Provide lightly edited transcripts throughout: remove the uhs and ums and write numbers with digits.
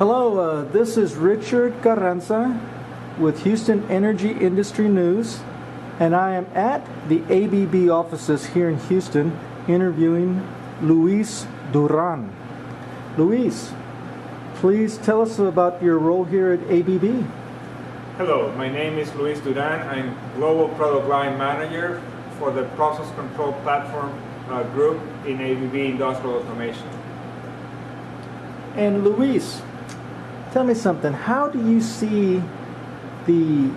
Hello, this is Richard Carranza with Houston Energy Industry News, and I am at the ABB offices here in Houston interviewing Luis Duran. Luis, please tell us about your role here at ABB. Hello, my name is Luis Duran. I'm Global Product Line Manager for the Process Control Platform Group in ABB Industrial Automation. And Luis, tell me something. How do you see the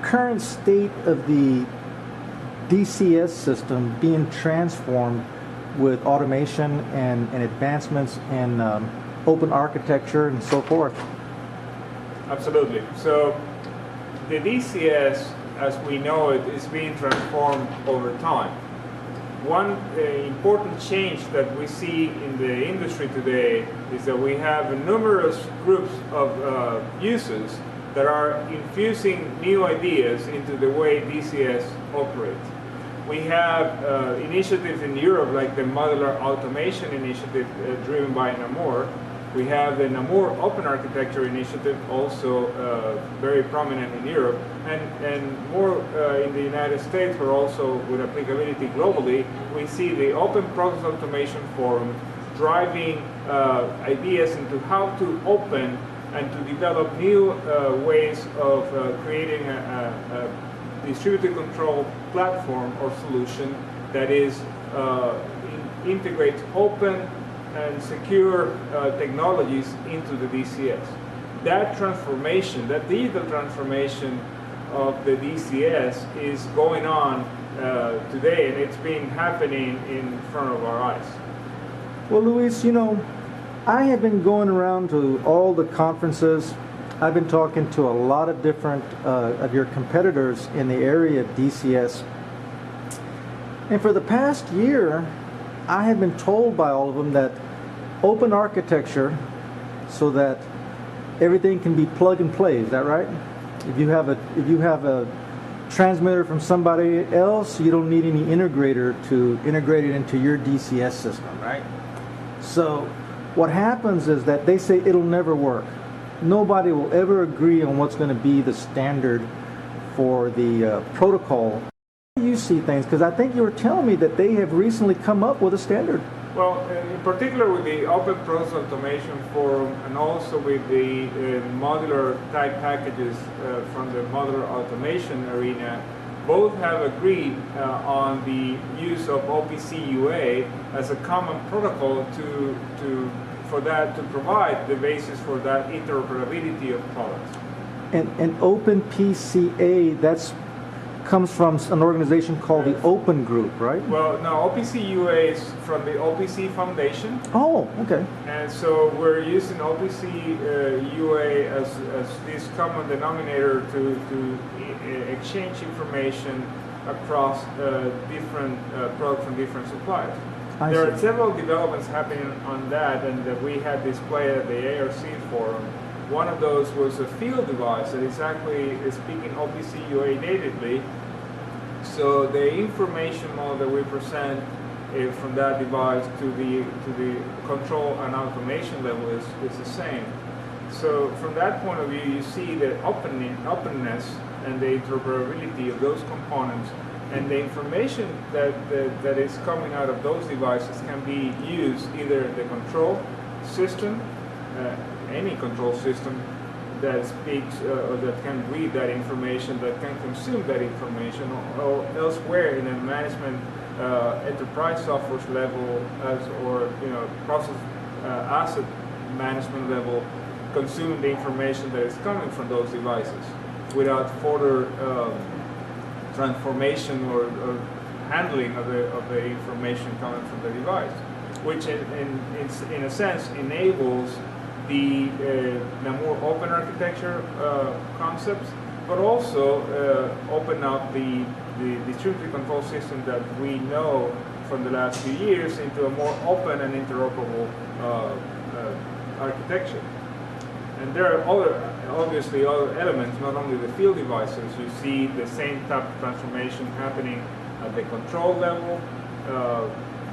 current state of the DCS system being transformed with automation and advancements in open architecture and so forth? Absolutely. So the DCS, as we know it, is being transformed over time. One important change that we see in the industry today is that we have numerous groups of users that are infusing new ideas into the way DCS operates. We have initiatives in Europe like the Modular Automation Initiative driven by Namur. We have the Namur Open Architecture Initiative, also very prominent in Europe, and more in the United States, but also with applicability globally. We see the Open Process Automation Forum driving ideas into how to open and to develop new ways of creating a distributed control platform or solution that is integrates open and secure technologies into the DCS. That transformation, that digital transformation of the DCS is going on today, and it's been happening in front of our eyes. Well, Luis, you know, I have been going around to all the conferences. I've been talking to a lot of different of your competitors in the area of DCS. And for the past year, I have been told by all of them that open architecture, so that everything can be plug and play. Is that right? If you have a transmitter from somebody else, you don't need any integrator to integrate it into your DCS system, right? So what happens is that they say it'll never work. Nobody will ever agree on what's going to be the standard for the protocol. How do you see things? Because I think you were telling me that they have recently come up with a standard. Well, in particular with the Open Process Automation Forum and also with the modular type packages from the modular automation arena, both have agreed on the use of OPC UA as a common protocol to provide the basis for that interoperability of products. And OpenPCA, that's comes from an organization called the Open Group, right? Well, no, OPC UA is from the OPC Foundation. Oh, okay. And so we're using OPC UA as this common denominator to exchange information across different products from different suppliers. There are several developments happening on that, and we had displayed at the ARC forum. One of those was a field device that is actually speaking OPC UA natively. So the information model that we present from that device to the control and automation level is the same. So from that point of view, you see the openness and the interoperability of those components, and the information that is coming out of those devices can be used either the control system, any control system that speaks or that can read that information, that can consume that information, or elsewhere in a management enterprise software level, or process asset management level, consuming the information that is coming from those devices without further transformation or handling of the information coming from the device, which in a sense enables the Namur open architecture concepts, but also open up the distributed control system that we know from the last few years into a more open and interoperable architecture. And there are obviously other elements, not only the field devices. You see the same type of transformation happening at the control level,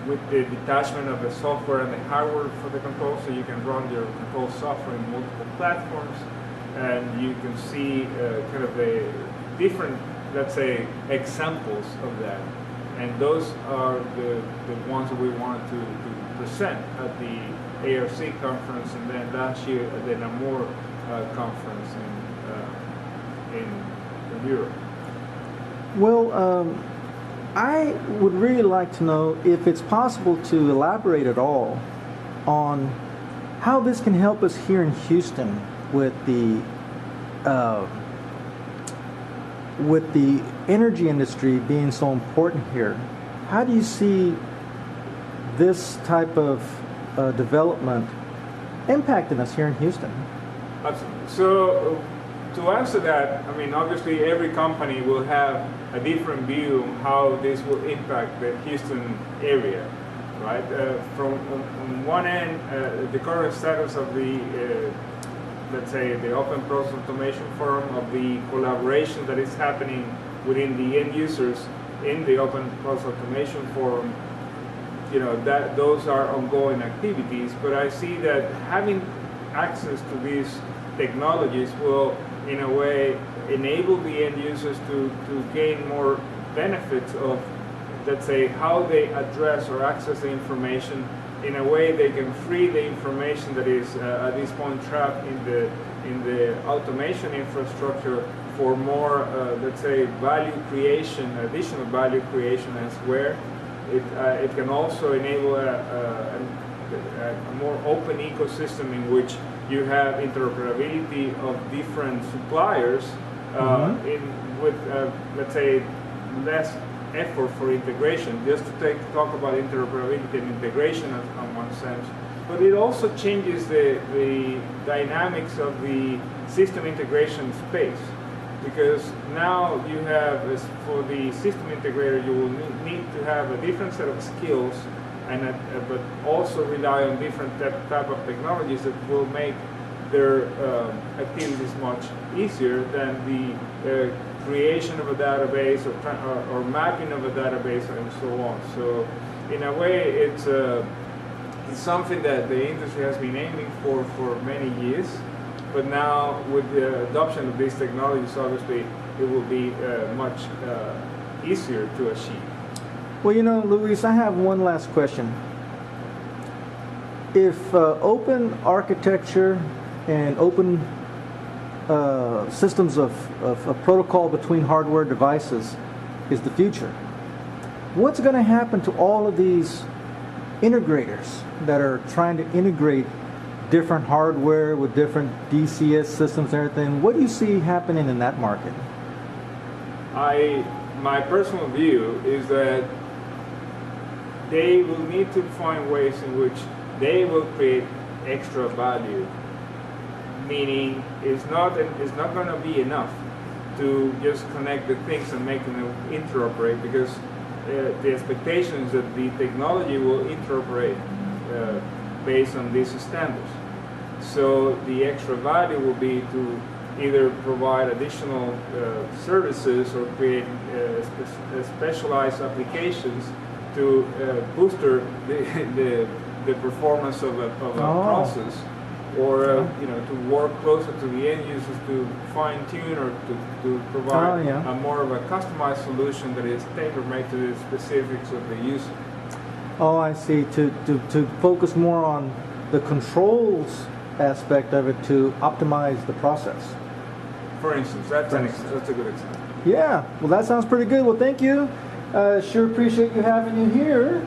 with the detachment of the software and the hardware for the control, so you can run your control software in multiple platforms, and you can see kind of the different, let's say, examples of that. And those are the ones that we wanted to present at the ARC conference, and then last year at the Namur conference in Europe. Well, I would really like to know if it's possible to elaborate at all on how this can help us here in Houston with the energy industry being so important here. How do you see this type of development impacting us here in Houston? Absolutely. So to answer that, I mean, obviously every company will have a different view on how this will impact the Houston area, right? From on one end, the current status of the, let's say, the Open Process Automation Forum, of the collaboration that is happening within the end users in the Open Process Automation Forum, you know, that those are ongoing activities. But I see that having access to these technologies will, in a way, enable the end users to gain more benefits of, let's say, how they address or access the information. In a way, they can free the information that is at this point trapped in the automation infrastructure for more, let's say, value creation, additional value creation elsewhere. It can also enable a more open ecosystem in which you have interoperability of different suppliers with, let's say, less effort for integration. Just to talk about interoperability and integration in one sense, but it also changes the dynamics of the system integration space, because now you have, for the system integrator, you will need to have a different set of skills, and but also rely on different type of technologies that will make their activities much easier than the creation of a database or mapping of a database and so on. So in a way, it's something that the industry has been aiming for many years, but now with the adoption of these technologies, obviously it will be much easier to achieve. Well, you know, Luis, I have one last question. If open architecture and open systems of protocol between hardware devices is the future, what's going to happen to all of these integrators that are trying to integrate different hardware with different DCS systems and everything? What do you see happening in that market? My personal view is that they will need to find ways in which they will create extra value. Meaning, it's not going to be enough to just connect the things and make them interoperate, because the expectation is that the technology will interoperate based on these standards. So the extra value will be to either provide additional services or create specialized applications to boost the performance of a process, or you know, to work closer to the end users to fine-tune or to provide a more of a customized solution that is tailor-made to the specifics of the user. Oh, I see. To focus more on the controls aspect of it to optimize the process. For instance, that's a good example. Yeah, well, that sounds pretty good. Well, thank you. Sure appreciate you having you here.